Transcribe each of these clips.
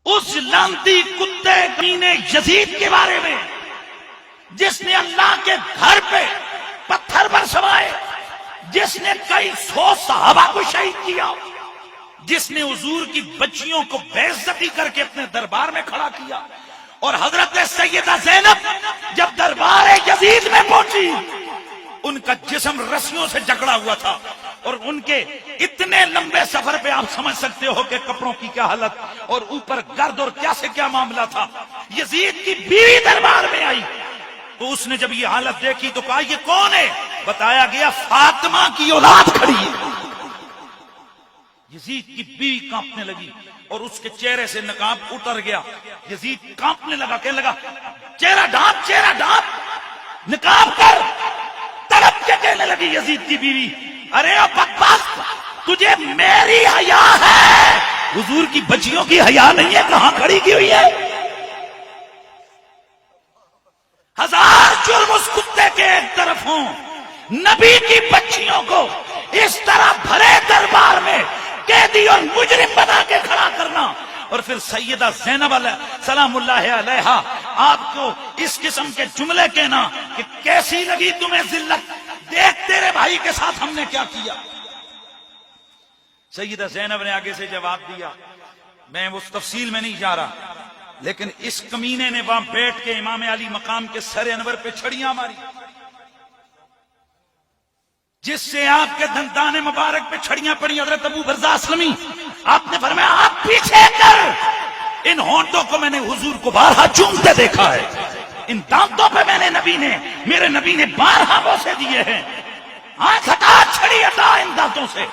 اس لعنتی کتے کمینے یزید کے بارے میں جس نے اللہ کے گھر پہ پتھر برسوائے، جس نے کئی 100 صحابہ کو شہید کیا، جس نے حضور کی بچیوں کو بے عزتی کر کے اپنے دربار میں کھڑا کیا، اور حضرت سیدہ زینب جب دربار یزید میں پہنچی ان کا جسم رسیوں سے جکڑا ہوا تھا، اور ان کے اتنے لمبے سفر پہ آپ سمجھ سکتے ہو کہ کپڑوں کی کیا حالت، اور اوپر گرد اور کیا سے کیا معاملہ تھا۔ یزید کی بیوی دربار میں آئی تو اس نے جب یہ حالت دیکھی تو کہا یہ کون ہے؟ بتایا گیا فاطمہ کی اولاد کھڑی ہے۔ یزید کی بیوی کانپنے لگی اور اس کے چہرے سے نقاب اتر گیا۔ یزید کانپنے لگا، کہنے لگا چہرہ ڈھانپ، چہرہ ڈھانپ، نقاب کر۔ تڑپ کے کہنے لگی یزید کی بیوی، ارے او بدبخت، تجھے میری حیا ہے، حضور کی بچیوں کی حیا نہیں ہے، کہاں کھڑی کی ہوئی ہے؟ ہزار جرم اس کتے کے ایک طرف ہوں، نبی کی بچیوں کو اس طرح بھرے دربار میں قیدی اور مجرم بنا کے کھڑا کرنا، اور پھر سیدہ زینب علیہ سلام اللہ علیہا آپ کو اس قسم کے جملے کہنا کہ کیسی لگی تمہیں ذلت، دیکھ تیرے بھائی کے ساتھ ہم نے کیا کیا۔ سیدہ زینب نے آگے سے جواب دیا، میں اس تفصیل میں نہیں جا رہا، لیکن اس کمینے نے وہاں بیٹھ کے امام علی مقام کے سر انور پہ چھڑیاں ماری، جس سے آپ کے دندان مبارک پہ چھڑیاں پڑی۔ حضرت ابو برزہ اسلمی آپ نے فرمایا آپ پیچھے کر، ان ہونٹوں کو میں نے حضور کو بارہا چومتے دیکھا ہے، ان دانتوں پہ میرے نبی نے بارہا بوسے دیے ہیں، آنکھ ہٹا، چھڑی ہٹا ان دانتوں سے۔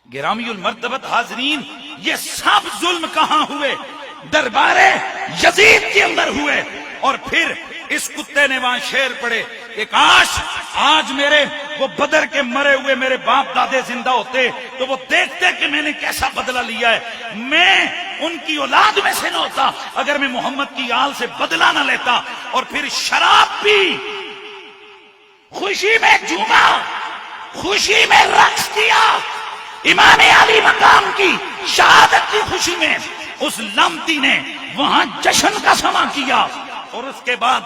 گرامی المرتبت حاضرین، یہ سب ظلم کہاں ہوئے؟ دربار یزید کے اندر ہوئے، اور پھر اس کتے نے وہاں شعر پڑے کہ کاش آج میرے وہ بدر کے مرے ہوئے میرے باپ دادے زندہ ہوتے تو وہ دیکھتے کہ میں نے کیسا بدلہ لیا ہے، میں ان کی اولاد میں سے نہ ہوتا اگر میں محمد کی آل سے بدلہ نہ لیتا۔ اور پھر شراب پی، خوشی میں جھوما، خوشی میں رقص کیا، امام علی مقام کی شہادت کی خوشی میں اس لمتی نے وہاں جشن کا سما کیا، اور اس کے بعد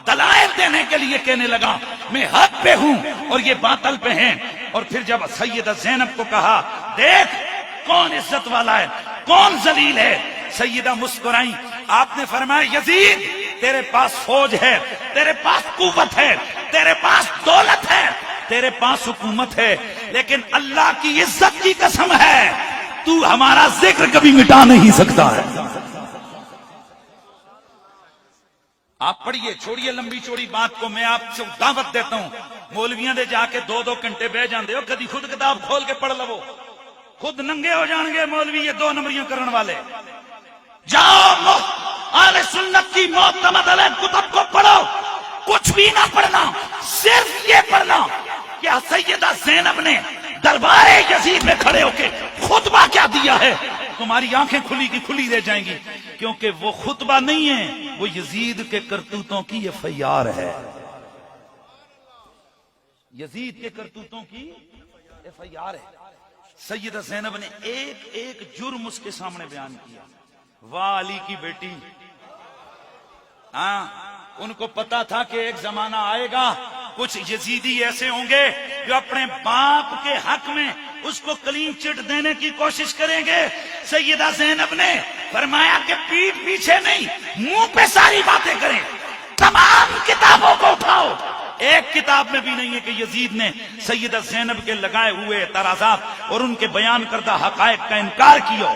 دلائل دینے کے لیے کہنے لگا میں حق پہ ہوں اور یہ باطل پہ ہیں۔ اور پھر جب سیدہ زینب کو کہا دیکھ کون عزت والا ہے، کون ذلیل ہے، سیدہ مسکرائی۔ آپ نے فرمایا یزید تیرے پاس فوج ہے، تیرے پاس قوت ہے، تیرے پاس دولت ہے، تیرے پاس حکومت ہے، لیکن اللہ کی عزت کی قسم ہے تو ہمارا ذکر کبھی مٹا نہیں سکتا ہے۔ آپ پڑھیے، چھوڑیے لمبی چوڑی بات کو، میں آپ سے دعوت دیتا ہوں، مولویاں دے جا کے 2-2 گھنٹے بہ جاندے ہو، کدی خود کتاب کھول کے پڑھ لو، خود ننگے ہو جان گے مولوی یہ 2 نمبریاں کرن والے۔ جاؤ اہل سنت کی معتمد علیہ کتب کو پڑھو، کچھ بھی نہ پڑھنا، صرف یہ پڑھنا کہ سیدہ زینب نے دربار یزید میں کھڑے ہو کے خطبہ کیا دیا ہے، تمہاری آنکھیں کھلی کی کھلی رہ جائیں گی، کیونکہ وہ خطبہ نہیں ہے، وہ یزید کے کرتوتوں کی ایف آئی آر ہے، یزید کے کرتوتوں کی ایف آئی آر ہے۔ سیدہ زینب نے ایک ایک جرم اس کے سامنے بیان کیا۔ واہ علی کی بیٹی، ہاں ان کو پتا تھا کہ ایک زمانہ آئے گا کچھ یزیدی ایسے ہوں گے جو اپنے باپ کے حق میں اس کو کلین چٹ دینے کی کوشش کریں گے۔ سیدہ زینب نے فرمایا کہ پیٹھ پیچھے نہیں، منہ پہ ساری باتیں کریں، تمام کتابوں کو اٹھاؤ، ایک کتاب میں بھی نہیں ہے کہ یزید نے سیدہ زینب کے لگائے ہوئے اعتراضات اور ان کے بیان کردہ حقائق کا انکار کیا۔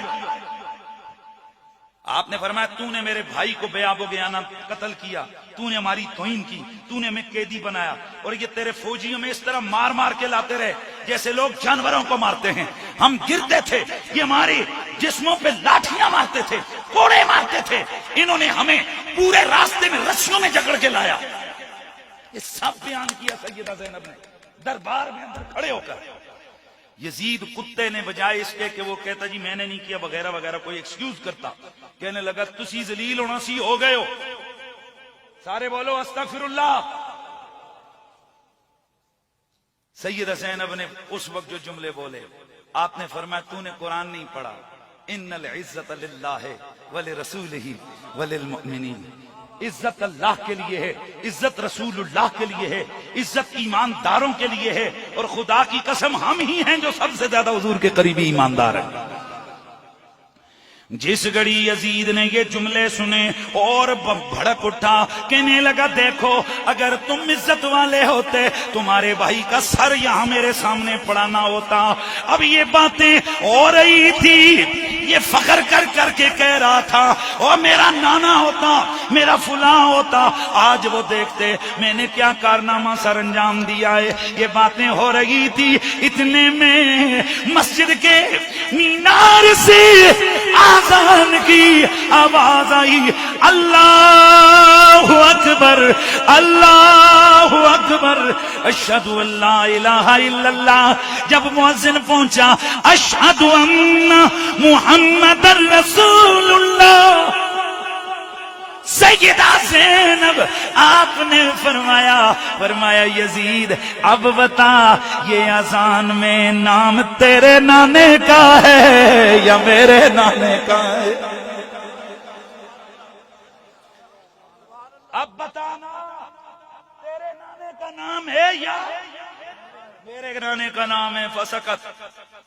آپ نے فرمایا تو نے میرے بھائی کو بے آب و گیانہ قتل کیا، تو نے ہماری توہین کی، تو نے ہمیں قیدی بنایا، اور یہ تیرے فوجیوں میں اس طرح مار مار کے لاتے رہے جیسے لوگ جانوروں کو مارتے ہیں، ہم گرتے تھے، یہ ہمارے جسموں پہ لاٹھیاں مارتے تھے، کوڑے مارتے تھے، انہوں نے ہمیں پورے راستے میں رسیوں میں جکڑ کے لایا۔ یہ سب بیان کیا سیدہ زینب نے دربار میں اندر کھڑے ہو کر۔ یزید کتے نے بجائے اس کے کہ وہ کہتا جی میں نے نہیں کیا وغیرہ وغیرہ کوئی ایکسکیوز کرتا، کہنے لگا تسی ذلیل ہونا سی ہو گئے ہو، سارے بولو استغفر اللہ۔ سیدہ زینب نے اس وقت جو جملے بولے، آپ نے فرمایا تو نے قرآن نہیں پڑھا، ان العزت للہ ولرسولہ وللمؤمنین. عزت اللہ کے لیے ہے، عزت رسول اللہ کے لیے ہے، عزت ایمانداروں کے لیے ہے، اور خدا کی قسم ہم ہی ہیں جو سب سے زیادہ حضور کے قریبی ایماندار ہیں. جس گھڑی یزید نے یہ جملے سنے اور بھڑک اٹھا، کہنے لگا دیکھو اگر تم عزت والے ہوتے تمہارے بھائی کا سر یہاں میرے سامنے پڑا نہ ہوتا. اب یہ باتیں ہو رہی تھی، یہ فخر کر کر کے کہہ رہا تھا اور میرا نانا ہوتا، میرا فلاں ہوتا. آج وہ دیکھتے میں نے کیا کارنامہ سر انجام دیا ہے. یہ باتیں ہو رہی تھی، اتنے میں مسجد کے مینار سے آذان کی آواز آئی، اللہ اکبر اللہ اکبر اشہد ان لا الہ الا اللہ. جب مؤذن پہنچا، اشہد ان محمد رسول اللہ، سیدہ زینب آپ نے فرمایا یزید اب بتا یہ اذان میں نام تیرے نانے کا ہے یا میرے نانے کا ہے؟ اب بتانا تیرے نانے کا نام ہے یا میرے نانے کا نام ہے. فسکت،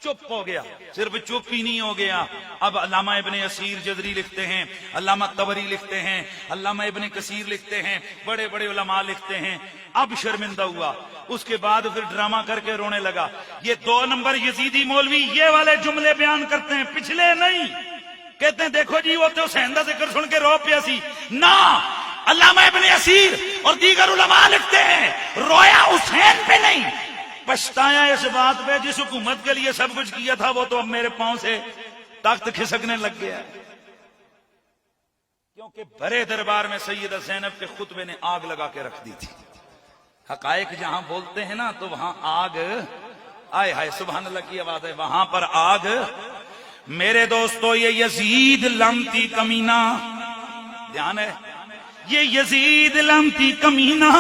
چپ ہو گیا. صرف چپ ہی نہیں ہو گیا، اب علامہ ابن اسیر جزری لکھتے ہیں، علامہ طبری لکھتے ہیں، علامہ ابن کثیر لکھتے ہیں، بڑے بڑے علماء لکھتے ہیں. اب شرمندہ ہوا، اس کے بعد پھر ڈرامہ کر کے رونے لگا. یہ 2 نمبر یزیدی مولوی یہ والے جملے بیان کرتے ہیں، پچھلے نہیں. کہتے ہیں دیکھو جی وہ تو حسین دا ذکر سن کے رو پیا سی. نہ، علامہ ابن اسیر اور دیگر علماء لکھتے ہیں رویا حسین پہ نہیں، پچھتایا اس بات پہ جس حکومت کے لیے سب کچھ کیا تھا وہ تو اب میرے پاؤں سے تخت کھسکنے لگ گیا. کیونکہ بڑے دربار میں سیدہ زینب کے خطبے نے آگ لگا کے رکھ دی تھی. حقائق جہاں بولتے ہیں نا تو وہاں آگ، آئے ہائے سبحان اللہ کی آواز ہے، وہاں پر آگ. میرے دوستو یہ یزید لعنتی کمینہ، دھیان ہے، یہ یزید لعنتی کمینہ،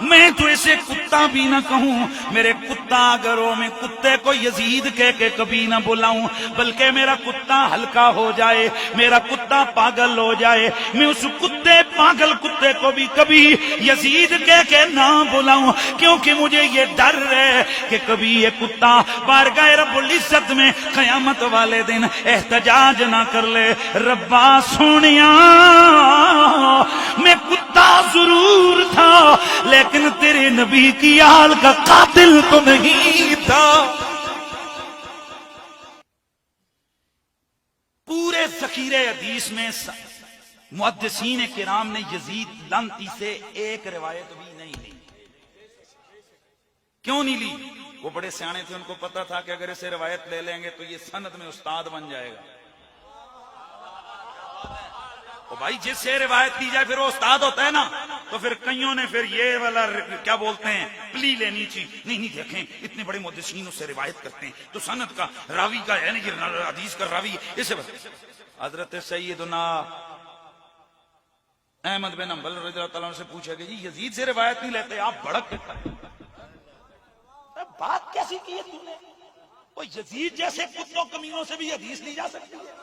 میں تو اسے کتا بھی نہ کہوں، میرے کتا گھروں میں کتے کو یزید کہہ کے کبھی نہ بلاؤں، بلکہ میرا کتا ہلکا ہو جائے، میرا کتا پاگل ہو جائے، میں اس کتے پاگل کتے کو بھی کبھی یزید کہہ کے نہ بلاؤں، کیونکہ مجھے یہ ڈر ہے کہ کبھی یہ کتا بارگاہ رب العزت میں قیامت والے دن احتجاج نہ کر لے. ربا سونیا میں کتا ضرور تھا لیکن تیرے نبی کی آل کا قاتل تو نہیں تھا. پورے ذخیرے حدیث میں محدثین کرام نے یزید لعنتی سے ایک روایت بھی نہیں لی. کیوں نہیں لی؟ وہ بڑے سیانے تھے، ان کو پتا تھا کہ اگر اسے روایت لے لیں گے تو یہ سند میں استاد بن جائے گا. بھائی جس سے روایت دی جائے پھر وہ استاد ہوتا ہے نا. تو پھر کئیوں نے پھر یہ والا کیا بولتے ہیں پلی لینی چاہیے. نہیں دیکھیں اتنے بڑے محدثین اس سے روایت کرتے ہیں تو سند کا راوی کا ہے نا، یہ حدیث کا راوی اسے. حضرت سیدنا احمد بن حنبل رضی اللہ تعالیٰ عنہ سے پوچھا کہ جی یزید سے روایت نہیں لیتے آپ بھڑک کے کھڑے، بات کیسی کی ہے تم نے؟ وہ یزید جیسے کتوں کمینوں سے بھی حدیث لی جا سکتی ہے؟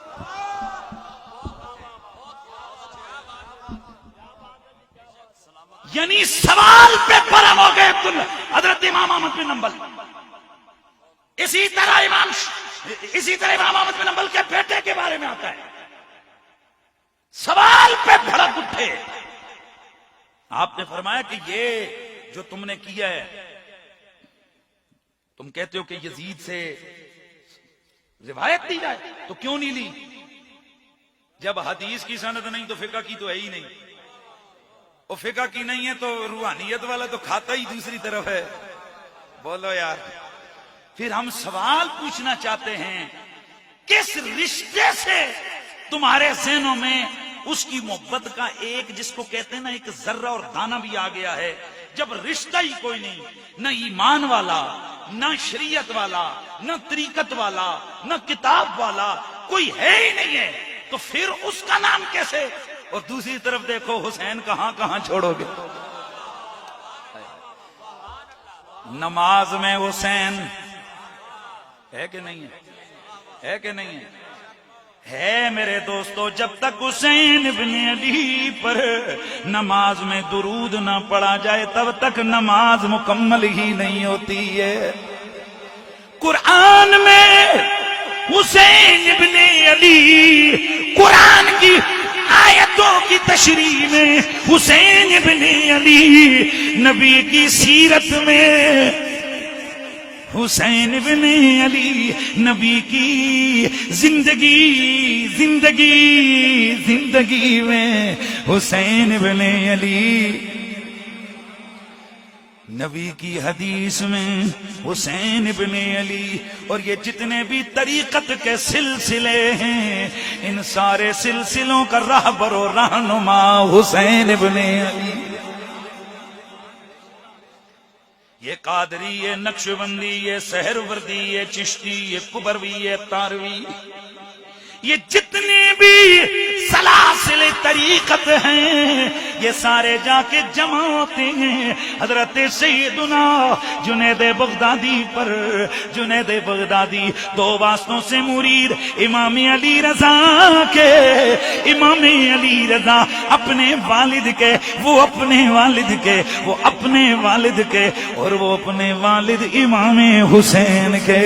یعنی سوال پہ پرم ہو گئے تم. حضرت امام احمد بن حنبل، اسی طرح امام احمد بن حنبل کے بیٹے کے بارے میں آتا ہے، سوال پہ بھڑک اٹھے. آپ نے فرمایا کہ یہ جو تم نے کیا ہے، تم کہتے ہو کہ یزید سے روایت دی جائے تو کیوں نہیں لی؟ جب حدیث کی سند نہیں تو فقہ کی تو ہے ہی نہیں، اور فقہ کی نہیں ہے تو روحانیت والا تو کھاتا ہی دوسری طرف ہے. بولو یار. پھر ہم سوال پوچھنا چاہتے ہیں کس رشتے سے تمہارے ذہنوں میں اس کی محبت کا ایک جس کو کہتے ہیں نا ایک ذرہ اور دانہ بھی آ گیا ہے؟ جب رشتہ ہی کوئی نہیں، نہ ایمان والا، نہ شریعت والا، نہ طریقت والا، نہ کتاب والا، کوئی ہے ہی نہیں ہے، تو پھر اس کا نام کیسے؟ اور دوسری طرف دیکھو حسین کہاں کہاں چھوڑو گے. نماز میں حسین ہے کہ نہیں ہے؟ ہے کہ نہیں ہے؟ ہے میرے دوستو، جب تک حسین ابن علی پر نماز میں درود نہ پڑھا جائے تب تک نماز مکمل ہی نہیں ہوتی ہے۔ قرآن میں حسین ابن علی، قرآن کی آیتوں کی تشریح میں حسین ابن علی، نبی کی سیرت میں حسین ابن علی، نبی کی زندگی میں حسین ابن علی، نبی کی حدیث میں حسین ابن علی۔ اور یہ جتنے بھی طریقت کے سلسلے ہیں، ان سارے سلسلوں کا رہبر و رہنما حسین ابن علی۔ یہ قادری، یہ نقشبندی، یہ سہروردی، یہ چشتی، یہ کبروی، یہ تاروی، یہ جتنے بھی سلاسل طریقت ہیں، یہ سارے جا کے جمع ہوتے ہیں حضرت سیدنا جنید بغدادی پر۔ جنید بغدادی دو واسطوں سے مرید امام علی رضا کے، امام علی رضا اپنے والد کے، وہ اپنے والد کے، وہ اپنے والد کے، اور وہ اپنے والد امام حسین کے۔